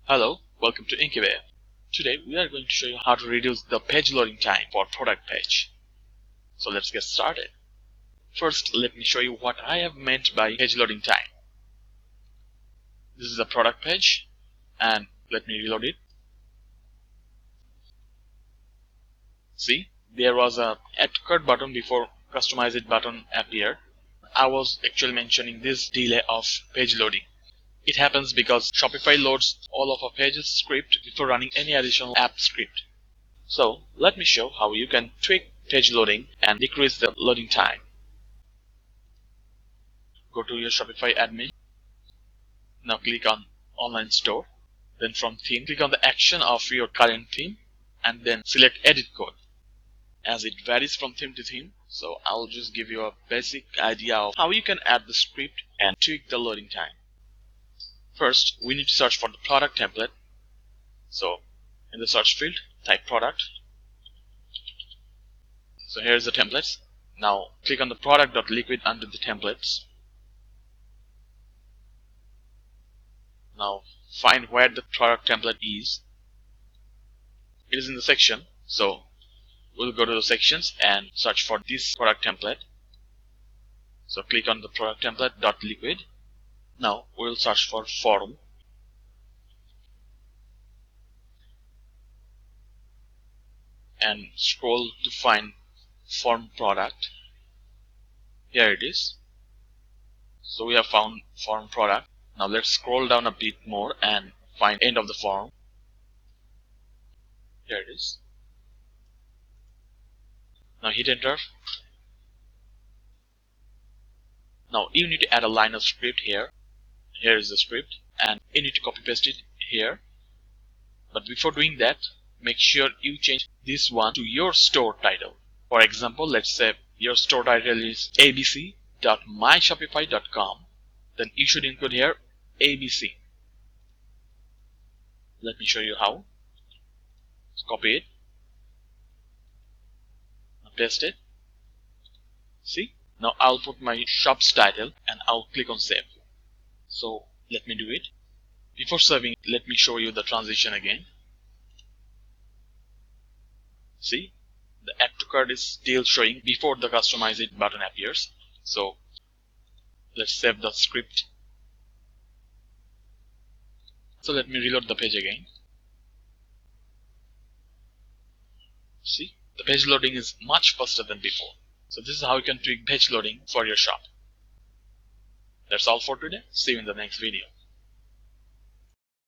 Hello, welcome to Inkybay. Today we are going to show you how to reduce the page loading time for product page. So let's get started. First, let me show you what I have meant by page loading time. This is a product page and let me reload it. See, there was a Add to Cart button before Customize It button appeared. I was actually mentioning this delay of page loading. It happens because Shopify loads all of a page's script before running any additional app script. So let me show how you can tweak page loading and decrease the loading time. Go to your Shopify admin. Now click on Online Store. Then from Theme, click on the action of your current theme and then select Edit Code. As it varies from theme to theme, so I'll just give you a basic idea of how you can add the script and tweak the loading time. First, we need to search for the product template. So in the search field, type product. So here's the templates. Now click on the product.liquid under the templates. Now find where the product template is. It is in the section, so we'll go to the sections and search for this product template. So click on the product template.liquid. Now we'll search for form. And scroll to find form product. Here it is. So we have found form product. Now let's scroll down a bit more and find end of the form. Here it is. Now hit enter. Now you need to add a line of script here. Here is the script and you need to copy paste it here. But before doing that, make sure you change this one to your store title. For example, let's say your store title is abc.myshopify.com. Then you should include here ABC. Let me show you how. So copy it. Paste it. See? Now I'll put my shop's title and I'll click on save. So let me do it. Before saving, let me show you the transition again. See? The Add to Cart is still showing before the Customize It button appears. So let's save the script. So let me reload the page again. See? The page loading is much faster than before. So this is how you can tweak page loading for your shop. That's all for today. See you in the next video.